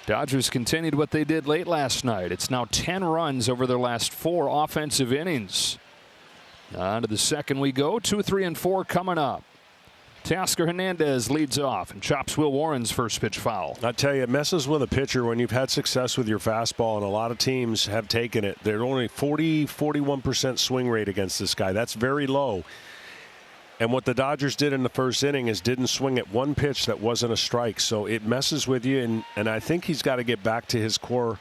Dodgers continued what they did late last night. It's now 10 runs over their last 4 offensive innings. On to the second we go. 2, 3, and 4 coming up. Teoscar Hernandez leads off and chops Will Warren's first pitch foul. I tell you, it messes with a pitcher when you've had success with your fastball, and a lot of teams have taken it. They're only 41% swing rate against this guy. That's very low. And what the Dodgers did in the first inning is didn't swing at one pitch that wasn't a strike. So it messes with you, and I think he's got to get back to his core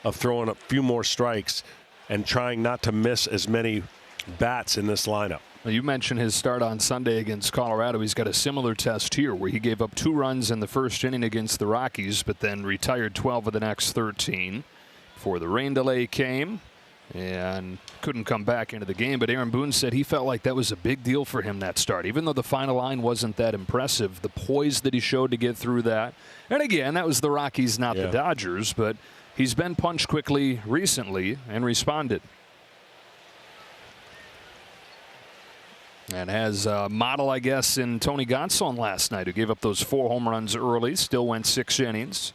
of throwing a few more strikes and trying not to miss as many bats in this lineup. Well, you mentioned his start on Sunday against Colorado. He's got a similar test here where he gave up 2 runs in the first inning against the Rockies, but then retired 12 of the next 13 before the rain delay came and couldn't come back into the game. But Aaron Boone said he felt like that was a big deal for him, that start. Even though the final line wasn't that impressive, the poise that he showed to get through that. And again, that was the Rockies, not the Dodgers, but he's been punched quickly recently and responded. And has a model, I guess, in Tony Gonsolin last night, who gave up those 4 home runs early, still went 6 innings.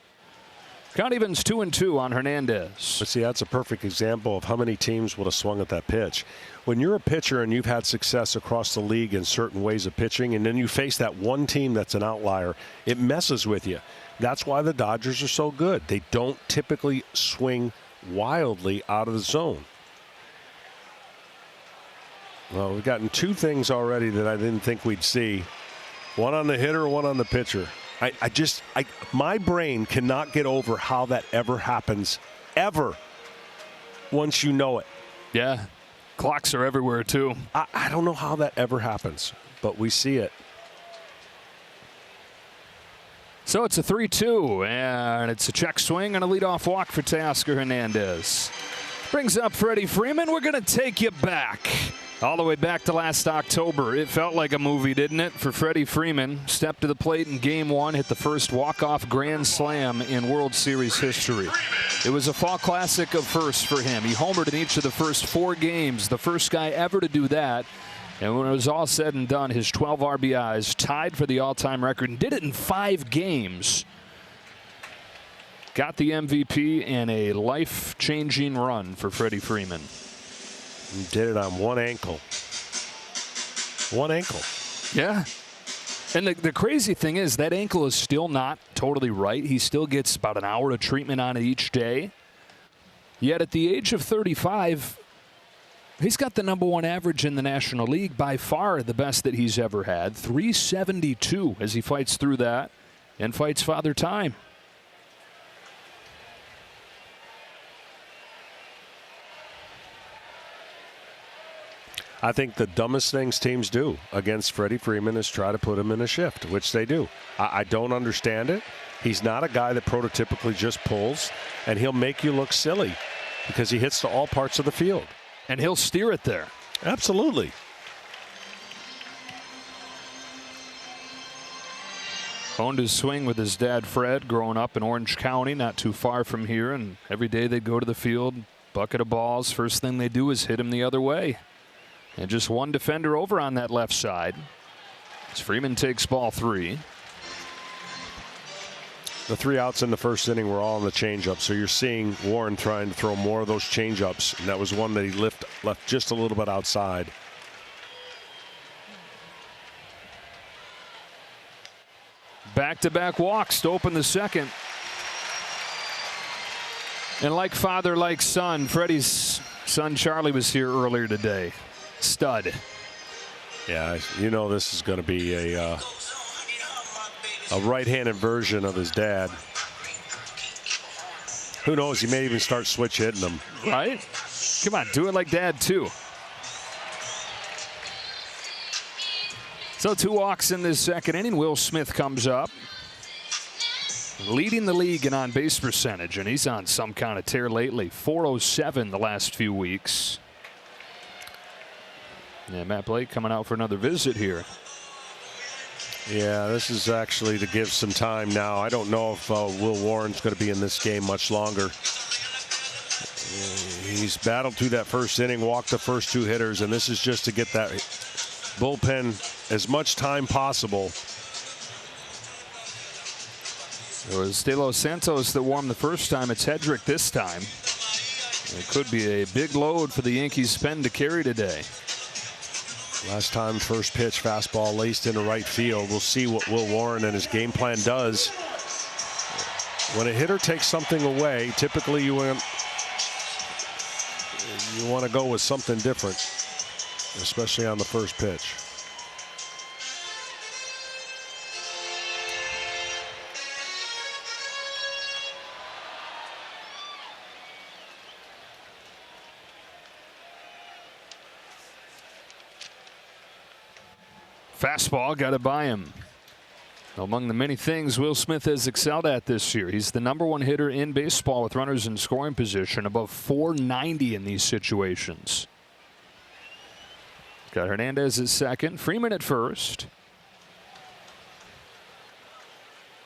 Count evens 2-2 on Hernandez. But see, that's a perfect example of how many teams would have swung at that pitch. When you're a pitcher and you've had success across the league in certain ways of pitching, and then you face that one team that's an outlier, it messes with you. That's why the Dodgers are so good. They don't typically swing wildly out of the zone. Well, we've gotten 2 things already that I didn't think we'd see. One on the hitter, one on the pitcher. My brain cannot get over how that ever happens, ever, once you know it. Yeah, clocks are everywhere, too. I don't know how that ever happens, but we see it. So it's a 3-2, and it's a check swing and a leadoff walk for Teoscar Hernandez. Brings up Freddie Freeman. We're going to take you back. All the way back to last October. It felt like a movie, didn't it, for Freddie Freeman? Stepped to the plate in Game 1, hit the first walk-off grand slam in World Series history. It was a fall classic of firsts for him. He homered in each of the first 4 games, the first guy ever to do that. And when it was all said and done, his 12 RBIs tied for the all-time record and did it in 5 games. Got the MVP in a life-changing run for Freddie Freeman. He did it on one ankle. One ankle. Yeah. And the crazy thing is that ankle is still not totally right. He still gets about an hour of treatment on it each day. Yet at the age of 35, he's got the #1 average in the National League, by far the best that he's ever had. 372 as he fights through that and fights Father Time. I think the dumbest things teams do against Freddie Freeman is try to put him in a shift, which they do. I don't understand it. He's not a guy that prototypically just pulls, and he'll make you look silly because he hits to all parts of the field. And he'll steer it there. Absolutely. Honed his swing with his dad, Fred, growing up in Orange County, not too far from here. And every day they'd go to the field, bucket of balls. First thing they do is hit him the other way. And just one defender over on that left side. As Freeman takes ball 3. The 3 outs in the first inning were all on the changeup, so you're seeing Warren trying to throw more of those changeups, and that was one that he left just a little bit outside. Back-to-back walks to open the second. And like father, like son, Freddie's son Charlie was here earlier today. Stud. Yeah, you know this is going to be a right-handed version of his dad. Who knows? He may even start switch hitting them. Right? Come on, do it like Dad too. So 2 walks in this second inning. Will Smith comes up, leading the league in on-base percentage, and he's on some kind of tear lately. 407 the last few weeks. Yeah, Matt Blake coming out for another visit here. Yeah, this is actually to give some time now. I don't know if Will Warren's going to be in this game much longer. He's battled through that first inning, walked the first 2 hitters, and this is just to get that bullpen as much time possible. It was De Los Santos that warmed the first time. It's Hedrick this time. It could be a big load for the Yankees pen to carry today. Last time, first pitch, fastball laced into right field. We'll see what Will Warren and his game plan does. When a hitter takes something away, typically you want to go with something different, especially on the first pitch. Fastball got it by him. Among the many things Will Smith has excelled at this year, he's the #1 hitter in baseball with runners in scoring position, above 490 in these situations. Got Hernandez at second, Freeman at first.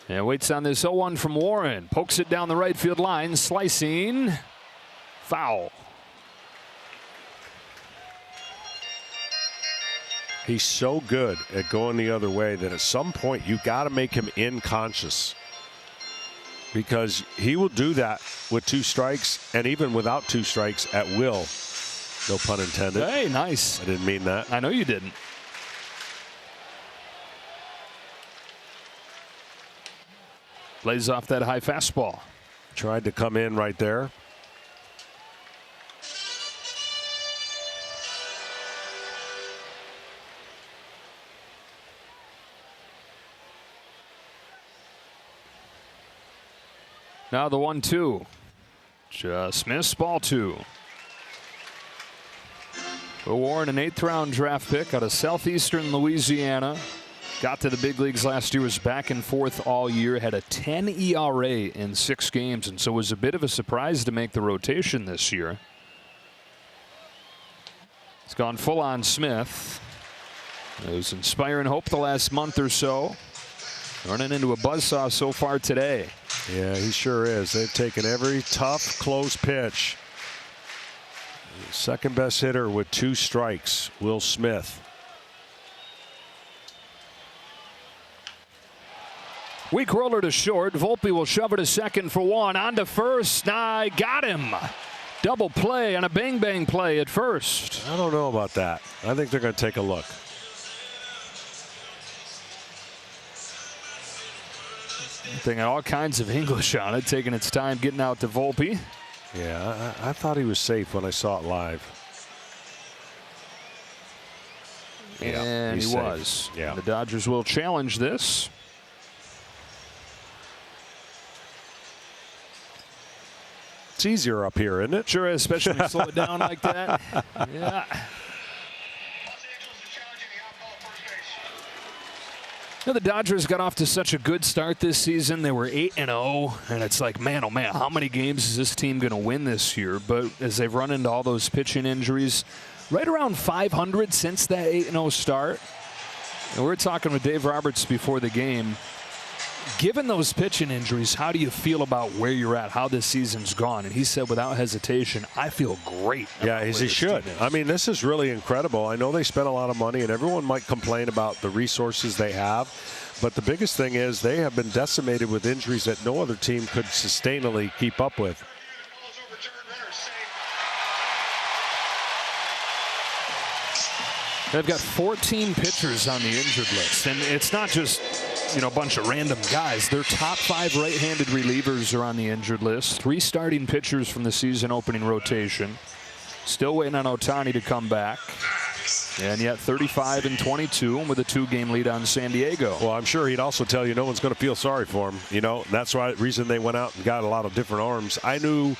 And waits on this 0-1 from Warren. Pokes it down the right field line, slicing. Foul. He's so good at going the other way that at some point you got to make him inconscious, because he will do that with 2 strikes and even without 2 strikes at will. No pun intended. Hey, nice. I didn't mean that. I know you didn't. Lays off that high fastball. Tried to come in right there. Now the 1-2. Just missed, ball 2. Will Warren, an 8th round draft pick out of southeastern Louisiana. Got to the big leagues last year, was back and forth all year, had a 10 ERA in 6 games, and so was a bit of a surprise to make the rotation this year. It's gone full on Smith. It was inspiring hope the last month or so. Running into a buzzsaw so far today. Yeah, he sure is. They've taken every tough, close pitch. Second best hitter with 2 strikes, Will Smith. Weak roller to short. Volpe will shove it to second for 1. On to first. I got him. Double play on a bang-bang play at first. I don't know about that. I think they're going to take a look. Thinking all kinds of English on it, taking its time getting out to Volpe. Yeah, I thought he was safe when I saw it live. And he was. Yeah. And the Dodgers will challenge this. It's easier up here, isn't it? Sure is, especially when you slow it down like that. Yeah. Now, the Dodgers got off to such a good start this season. They were 8-0, and it's like, man, oh man, how many games is this team going to win this year? But as they've run into all those pitching injuries, right around 500 since that 8-0 start. And we were talking with Dave Roberts before the game. Given those pitching injuries, how do you feel about where you're at, how this season's gone? And he said without hesitation, I feel great. Yeah, as he should. I mean, this is really incredible. I know they spent a lot of money, and everyone might complain about the resources they have. But the biggest thing is they have been decimated with injuries that no other team could sustainably keep up with. They've got 14 pitchers on the injured list, and it's not just, you know, a bunch of random guys. Their top 5 right-handed relievers are on the injured list. 3 starting pitchers from the season opening rotation. Still waiting on Ohtani to come back. And yet 35-22 with a 2-game lead on San Diego. Well, I'm sure he'd also tell you no one's going to feel sorry for him. You know, that's why reason they went out and got a lot of different arms. I knew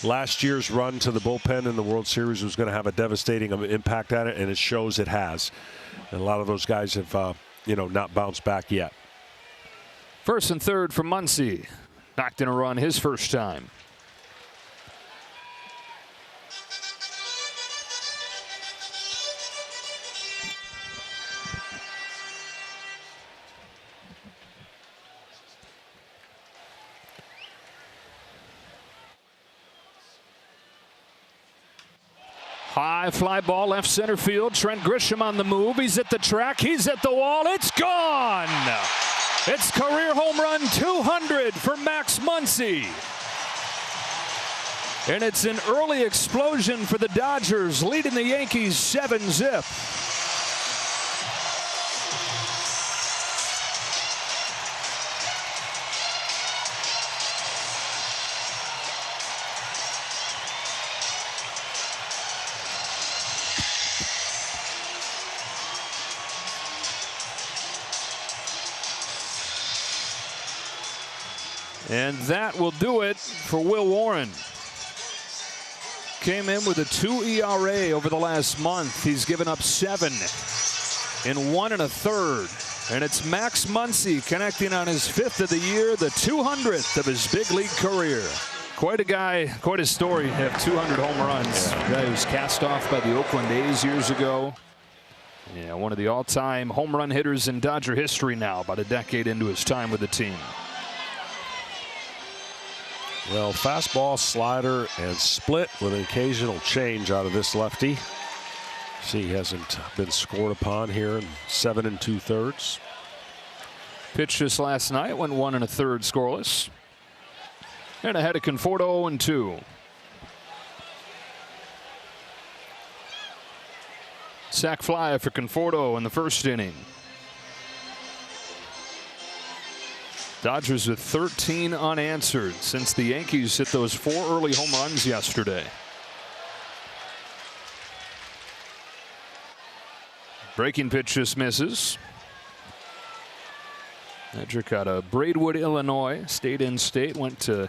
last year's run to the bullpen in the World Series was going to have a devastating impact on it, and it shows it has. And a lot of those guys have, you know, not bounced back yet. First and third from Muncy. Knocked in a run his first time. High fly ball left center field. Trent Grisham on the move. He's at the track. He's at the wall. It's gone. It's career home run 200 for Max Muncy. And it's an early explosion for the Dodgers, leading the Yankees 7-zip. And that will do it for Will Warren. Came in with a 2 ERA over the last month. He's given up 7 in 1 1/3. And it's Max Muncy connecting on his 5th of the year, the 200th of his big league career. Quite a guy, quite a story to have 200 home runs. Guy who was cast off by the Oakland A's years ago. Yeah, one of the all-time home run hitters in Dodger history now, about a decade into his time with the team. Well, fastball, slider, and split with an occasional change out of this lefty. See, he hasn't been scored upon here in 7 2/3. Pitched just last night, went 1 1/3 scoreless. And ahead of Conforto 0-2. Sac fly for Conforto in the first inning. Dodgers with 13 unanswered since the Yankees hit those 4 early home runs yesterday. Breaking pitch just misses. Hedrick out of Braidwood, Illinois. Stayed in state, went to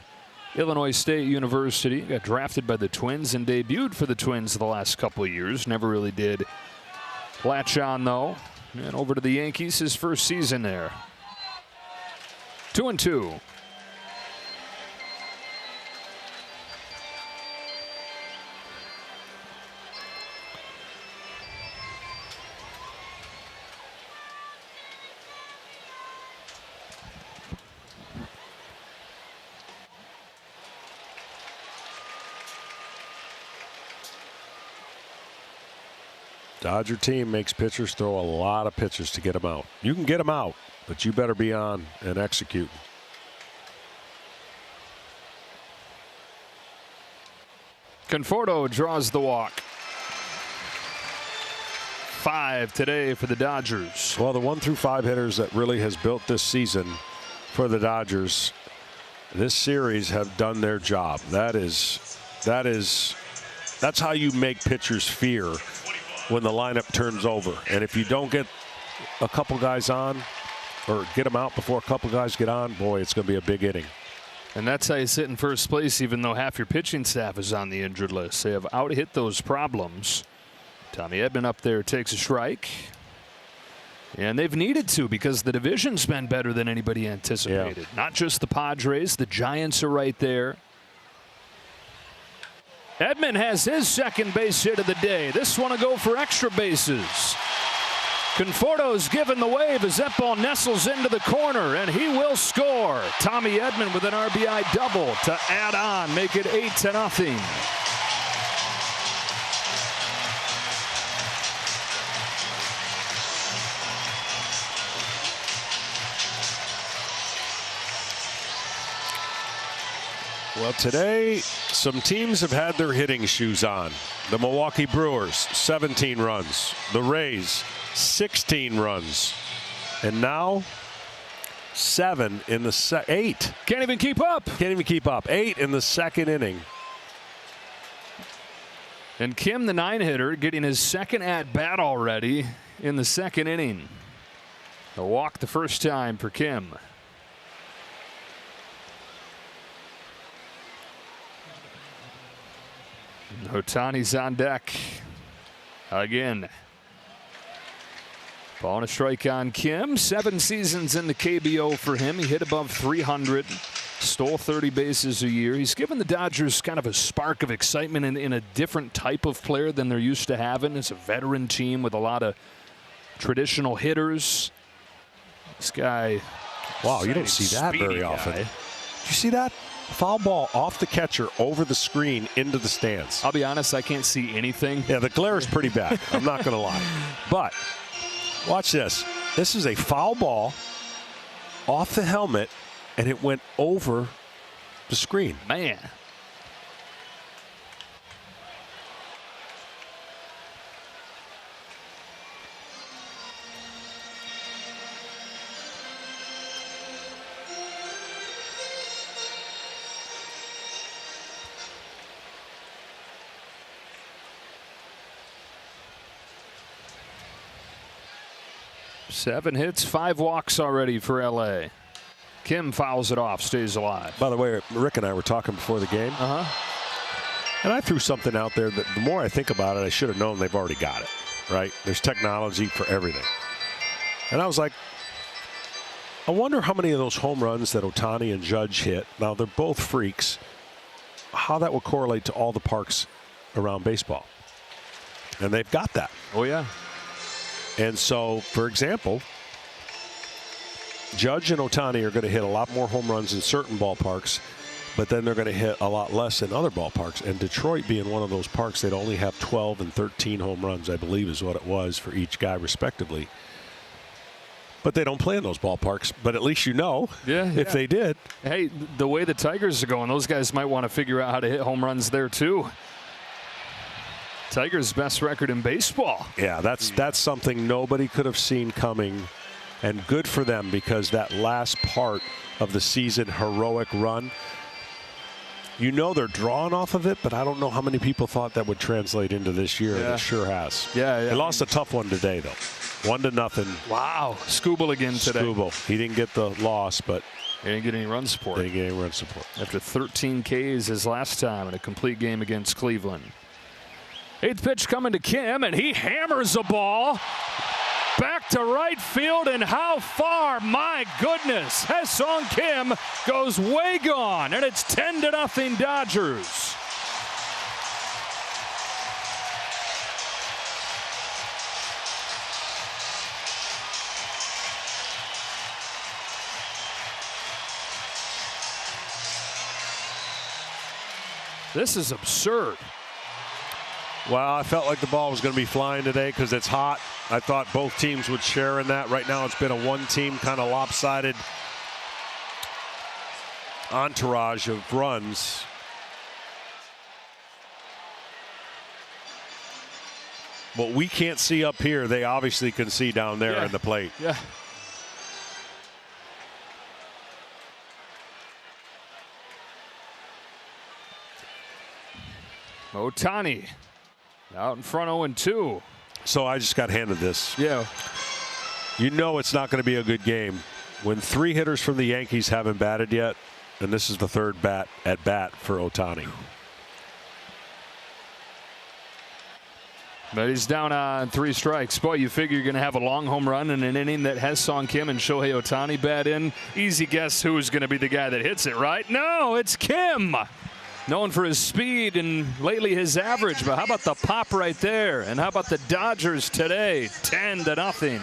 Illinois State University. Got drafted by the Twins and debuted for the Twins the last couple of years. Never really did latch on, though. And over to the Yankees, his first season there. 2-2. Dodger team makes pitchers throw a lot of pitches to get them out. You can get them out, but you better be on and execute. Conforto draws the walk. 5 today for the Dodgers. Well, the 1 through 5 hitters that really has built this season for the Dodgers, this series have done their job. That's how you make pitchers fear when the lineup turns over. And if you don't get a couple guys on or get them out before a couple guys get on, boy, it's going to be a big inning. And that's how you sit in first place, even though half your pitching staff is on the injured list. They have out-hit those problems. Tommy Edman up there takes a strike. And they've needed to, because the division's been better than anybody anticipated. Yeah. Not just the Padres, the Giants are right there. Edman has his second base hit of the day. This one will go for extra bases. Conforto's given the wave as that ball nestles into the corner, and he will score. Tommy Edman with an RBI double to add on, make it 8-0. Well, today, some teams have had their hitting shoes on. The Milwaukee Brewers, 17 runs. The Rays, 16 runs. And now, 7 in the 8. Can't even keep up. Can't even keep up. 8 in the second inning. And Kim, the 9-hitter, getting his second at-bat already in the second inning. A walk the first time for Kim. Otani's on deck again. Ball and a strike on Kim. 7 seasons in the KBO for him. He hit above 300, stole 30 bases a year. He's given the Dodgers kind of a spark of excitement in a different type of player than they're used to having. It's a veteran team with a lot of traditional hitters. This guy, wow, you don't see that very often. Did you see that? Foul ball off the catcher over the screen into the stands. I'll be honest, I can't see anything. Yeah, the glare is pretty bad. I'm not going to lie. But watch this. This is a foul ball off the helmet, and it went over the screen. Man. Seven hits, 5 walks already for LA. Kim fouls it off, stays alive. By the way, Rick and I were talking before the game. And I threw something out there that the more I think about it, I should have known they've already got it, right? There's technology for everything. And I was like, I wonder how many of those home runs that Ohtani and Judge hit, now they're both freaks, how that would correlate to all the parks around baseball. And they've got that. Oh, yeah. And so, for example, Judge and Ohtani are going to hit a lot more home runs in certain ballparks, but then they're going to hit a lot less in other ballparks. And Detroit being one of those parks, they'd only have 12 and 13 home runs, I believe is what it was for each guy respectively. But they don't play in those ballparks. But at least you know if they did. Hey, the way the Tigers are going, those guys might want to figure out how to hit home runs there too. Tigers' best record in baseball. Yeah, that's something nobody could have seen coming, and good for them because that last part of the season heroic run, you know they're drawing off of it, but I don't know how many people thought that would translate into this year, and it sure has. Yeah, They lost a tough one today, though. 1-0. Wow. Skubal again today. Skubal. He didn't get the loss, but he didn't get any run support. They didn't get any run support. After 13 Ks his last time in a complete game against Cleveland. 8th pitch coming to Kim, and he hammers a ball back to right field, and how far? My goodness. Hye-Seong Kim goes way gone, and it's 10-0 Dodgers. This is absurd. Well, I felt like the ball was going to be flying today because it's hot. I thought both teams would share in that. Right now it's been a one-team kind of lopsided entourage of runs. What we can't see up here, they obviously can see down there in the plate. Yeah. Ohtani out in front 0-2. So I just got handed this. Yeah. You know it's not going to be a good game when 3 hitters from the Yankees haven't batted yet, and this is the 3rd at bat for Ohtani. But he's down on 3 strikes. Boy, you figure you're going to have a long home run in an inning that Hye-Seong Kim and Shohei Ohtani bat in. Easy guess who's going to be the guy that hits it, right? No, it's Kim. Known for his speed and lately his average, but how about the pop right there? And how about the Dodgers today? 10-0.